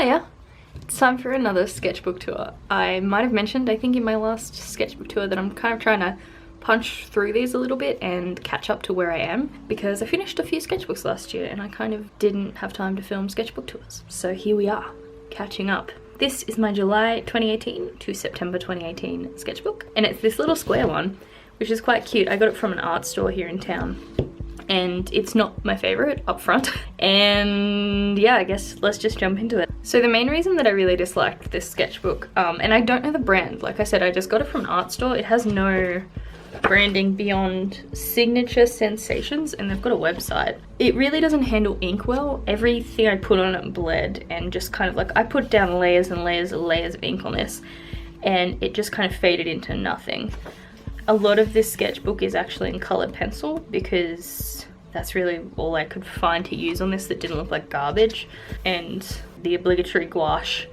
Hiya! It's time for another sketchbook tour. I might have mentioned, I think in my last sketchbook tour, that I'm kind of trying to punch through these a little bit and catch up to where I am, because I finished a few sketchbooks last year and I kind of didn't have time to film sketchbook tours. So here we are, catching up. This is my July 2018 to September 2018 sketchbook, and it's this little square one, which is quite cute. I got it from an art store here in town, and it's not my favorite up front. And yeah, I guess let's just jump into it. So the main reason that I really disliked this sketchbook, and I don't know the brand, like I said, I just got it from an art store. It has no branding beyond Signature Sensations, and they've got a website. It really doesn't handle ink well. Everything I put on it bled, and just kind of like, I put down layers and layers and layers of ink on this, and it just kind of faded into nothing. A lot of this sketchbook is actually in colored pencil, because that's really all I could find to use on this that didn't look like garbage, and the obligatory gouache.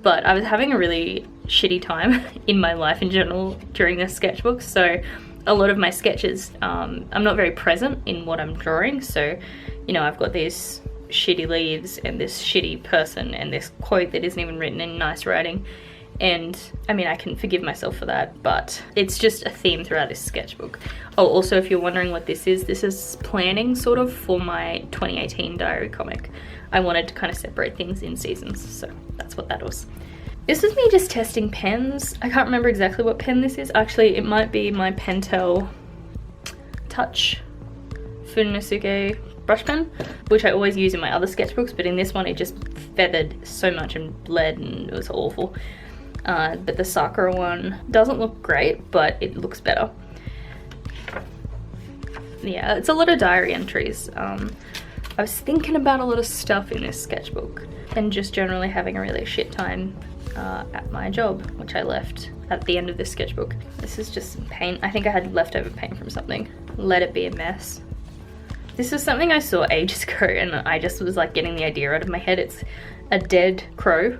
But I was having a really shitty time in my life in general during this sketchbook, so a lot of my sketches, I'm not very present in what I'm drawing. So, you know, I've got these shitty leaves and this shitty person and this quote that isn't even written in nice writing. And I mean, I can forgive myself for that, but it's just a theme throughout this sketchbook. Oh, also, if you're wondering what this is planning sort of for my 2018 diary comic. I wanted to kind of separate things in seasons, so that's what that was. This is me just testing pens. I can't remember exactly what pen this is. Actually, it might be my Pentel Touch Funisuke brush pen, which I always use in my other sketchbooks, but in this one it just feathered so much and bled, and it was awful. But the Sakura one doesn't look great, but it looks better. Yeah, it's a lot of diary entries. I was thinking about a lot of stuff in this sketchbook, and just generally having a really shit time at my job, which I left at the end of this sketchbook. This is just some paint. I think I had leftover paint from something. Let it be a mess. This is something I saw ages ago, and I just was like getting the idea out of my head. It's a dead crow,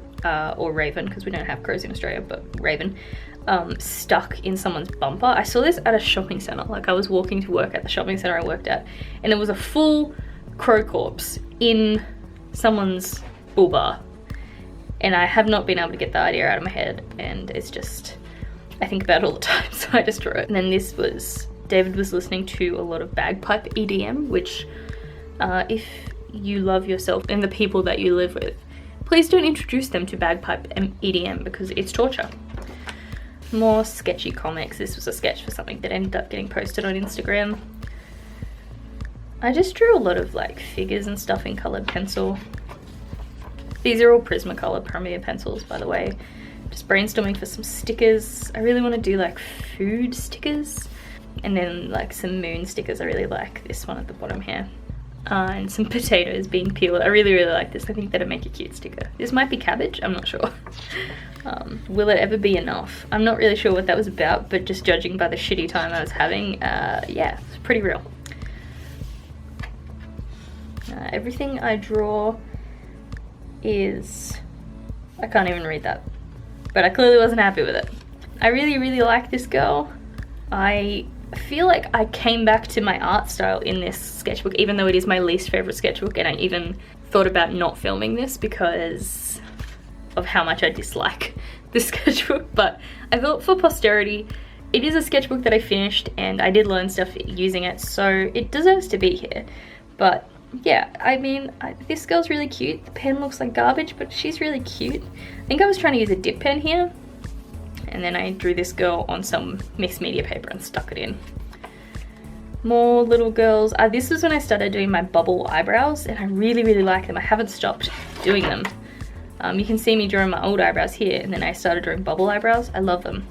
or raven, because we don't have crows in Australia, but raven, stuck in someone's bumper. I saw this at a shopping center. Like, I was walking to work at the shopping center I worked at, and there was a full crow corpse in someone's bull bar, and I have not been able to get the idea out of my head, and it's just, I think about it all the time, so I just drew it. And then this was, David was listening to a lot of bagpipe EDM, which if you love yourself and the people that you live with, please don't introduce them to bagpipe EDM, because it's torture. More sketchy comics. This was a sketch for something that ended up getting posted on Instagram. I just drew a lot of like figures and stuff in colored pencil. These are all Prismacolor Premier pencils, by the way. Just brainstorming for some stickers. I really want to do like food stickers, and then like some moon stickers. I really like this one at the bottom here. And some potatoes being peeled. I really like this. I think that'd make a cute sticker. This might be cabbage, I'm not sure. Will it ever be enough? I'm not really sure what that was about, but just judging by the shitty time I was having, yeah, it's pretty real. Everything I draw is, I can't even read that, but I clearly wasn't happy with it. I really like this girl. I feel like I came back to my art style in this sketchbook, even though it is my least favorite sketchbook, and I even thought about not filming this because of how much I dislike this sketchbook. But I thought for posterity, it is a sketchbook that I finished and I did learn stuff using it, so it deserves to be here. But yeah, I mean, this girl's really cute. The pen looks like garbage, but she's really cute. I think I was trying to use a dip pen here, and then I drew this girl on some mixed media paper and stuck it in. More little girls. This was when I started doing my bubble eyebrows, and I really like them. I haven't stopped doing them. You can see me drawing my old eyebrows here, and then I started drawing bubble eyebrows. I love them.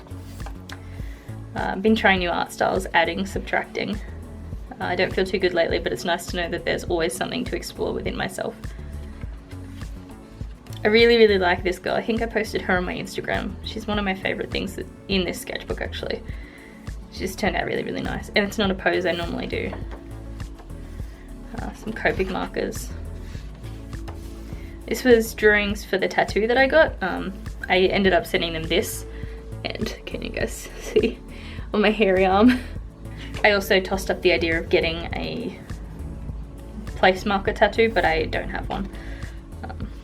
I've been trying new art styles, adding, subtracting. I don't feel too good lately, but it's nice to know that there's always something to explore within myself. I really like this girl. I think I posted her on my Instagram. She's one of my favorite things in this sketchbook, actually. She just turned out really nice. And it's not a pose I normally do. Some Copic markers. This was drawings for the tattoo that I got. I ended up sending them this. And can you guys see on my hairy arm? I also tossed up the idea of getting a place marker tattoo, but I don't have one.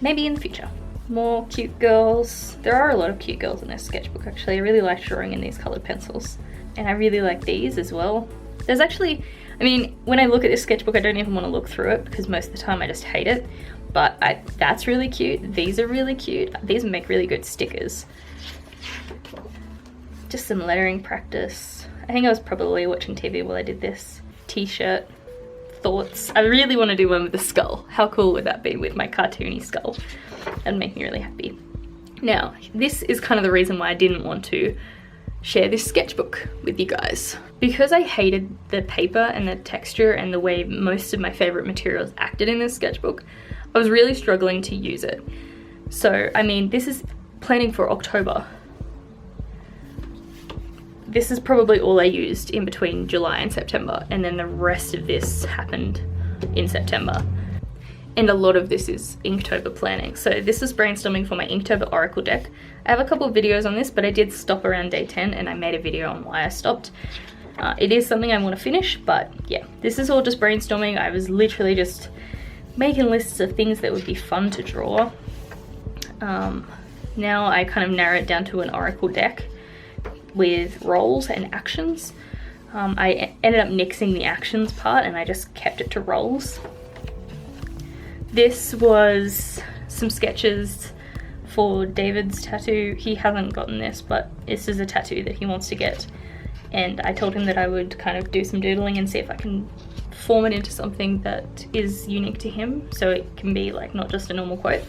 Maybe in the future. More cute girls. There are a lot of cute girls in this sketchbook actually. I really like drawing in these colored pencils. And I really like these as well. There's actually, I mean, when I look at this sketchbook, I don't even want to look through it because most of the time I just hate it. But that's really cute. These are really cute. These make really good stickers. Just some lettering practice. I think I was probably watching TV while I did this. T-shirt. Thoughts. I really want to do one with the skull. How cool would that be with my cartoony skull? That'd make me really happy. Now, this is kind of the reason why I didn't want to share this sketchbook with you guys. Because I hated the paper and the texture and the way most of my favorite materials acted in this sketchbook, I was really struggling to use it. So, I mean, this is planning for October. This is probably all I used in between July and September, and then the rest of this happened in September. And a lot of this is Inktober planning. So this is brainstorming for my Inktober Oracle deck. I have a couple of videos on this, but I did stop around day 10 and I made a video on why I stopped. It is something I want to finish, but yeah, this is all just brainstorming. I was literally just making lists of things that would be fun to draw. Now I kind of narrow it down to an Oracle deck with roles and actions. I ended up nixing the actions part and I just kept it to roles. This was some sketches for David's tattoo. He hasn't gotten this, but this is a tattoo that he wants to get. And I told him that I would kind of do some doodling and see if I can form it into something that is unique to him. So it can be like not just a normal quote.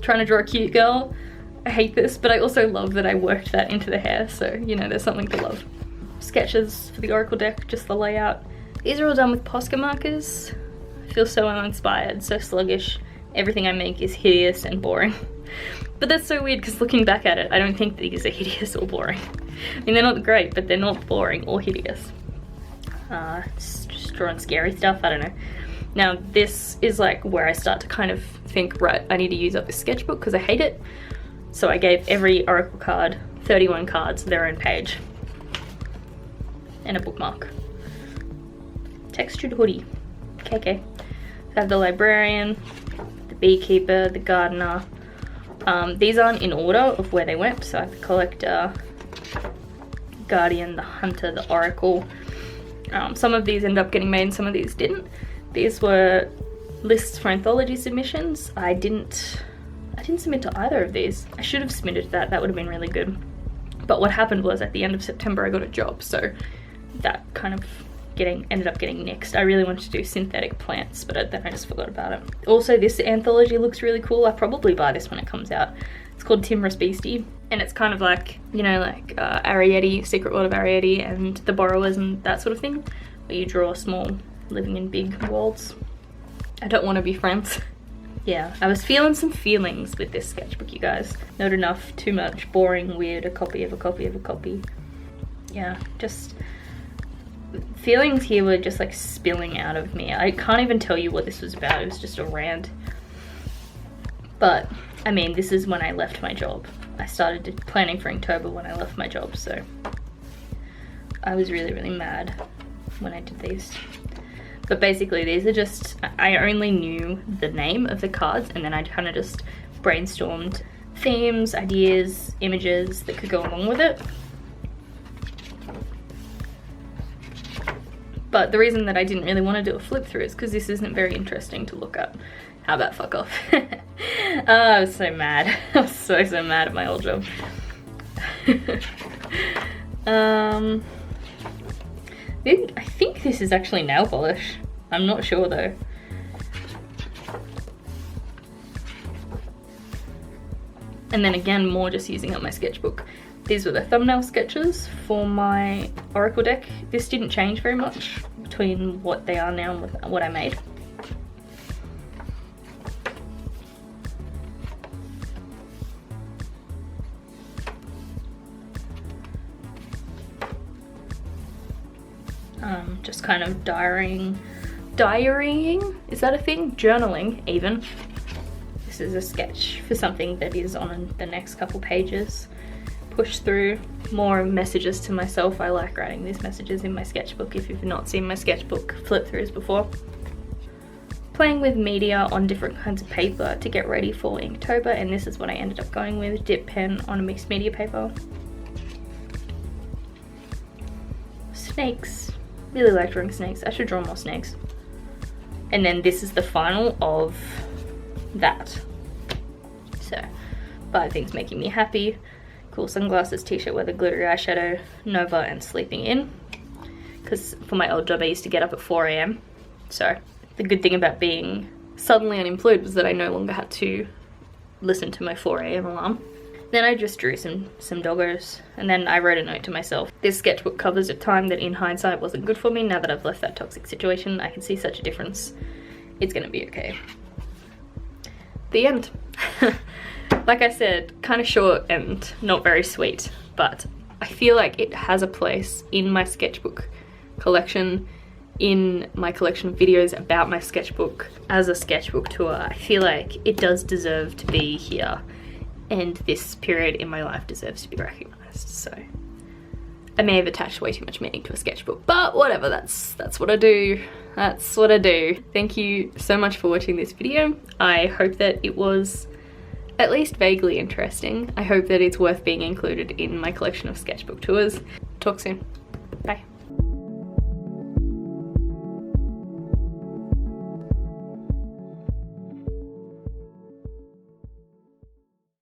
Trying to draw a cute girl. I hate this, but I also love that I worked that into the hair. So, you know, there's something to love. Sketches for the Oracle deck, just the layout. These are all done with Posca markers. I feel so uninspired, so sluggish. Everything I make is hideous and boring. But that's so weird because looking back at it, I don't think these are hideous or boring. I mean, they're not great, but they're not boring or hideous. Just drawing scary stuff, I don't know. Now this is like where I start to kind of think, right, I need to use up this sketchbook because I hate it. So I gave every Oracle card, 31 cards, their own page. And a bookmark. Textured hoodie. KK. I have the librarian, the beekeeper, the gardener. These aren't in order of where they went, so I have the collector, guardian, the hunter, the oracle. Some of these ended up getting made and some of these didn't. These were lists for anthology submissions. I didn't submit to either of these. I should have submitted to that, that would have been really good. But what happened was at the end of September I got a job, so that kind of ended up getting nixed. I really wanted to do synthetic plants, but then I just forgot about it. Also, this anthology looks really cool. I'll probably buy this when it comes out. It's called Timorous Beastie, and it's kind of like, you know, like Arrietty, Secret World of Arrietty and The Borrowers and that sort of thing, where you draw small living in big worlds. I don't want to be friends. Yeah, I was feeling some feelings with this sketchbook, you guys. Not enough, too much, boring, weird, a copy of a copy of a copy. Yeah, just feelings here were just like spilling out of me. I can't even tell you what this was about. It was just a rant. But I mean, this is when I left my job. I started planning for Inktober when I left my job, so I was really, really mad when I did these. But basically these are just, I only knew the name of the cards and then I kind of just brainstormed themes, ideas, images that could go along with it. But the reason that I didn't really want to do a flip through is because this isn't very interesting to look at. How about fuck off? Oh, I was so mad. I was so mad at my old job. I think this is actually nail polish. I'm not sure though. And then again, more just using up my sketchbook. These were the thumbnail sketches for my Oracle deck. This didn't change very much between what they are now and what I made. Just kind of diarying, is that a thing? Journaling even. This is a sketch for something that is on the next couple pages. Push through more messages to myself. I like writing these messages in my sketchbook. If you've not seen my sketchbook flip throughs before, playing with media on different kinds of paper to get ready for Inktober, and this is what I ended up going with, dip pen on a mixed media paper. Snakes. Really like drawing snakes. I should draw more snakes. And then this is the final of that. So, 5 things making me happy. Cool sunglasses, t-shirt, weather, glittery eyeshadow, Nova, and sleeping in. Because for my old job I used to get up at 4 AM. So the good thing about being suddenly unemployed was that I no longer had to listen to my 4 AM alarm. Then I just drew some doggos, and then I wrote a note to myself. This sketchbook covers a time that in hindsight wasn't good for me. Now that I've left that toxic situation, I can see such a difference. It's gonna be okay. The end. Like I said, kind of short and not very sweet, but I feel like it has a place in my sketchbook collection, in my collection of videos about my sketchbook as a sketchbook tour. I feel like it does deserve to be here, and this period in my life deserves to be recognized. So I may have attached way too much meaning to a sketchbook, but whatever, that's what I do. That's what I do. Thank you so much for watching this video. I hope that it was at least vaguely interesting. I hope that it's worth being included in my collection of sketchbook tours. Talk soon.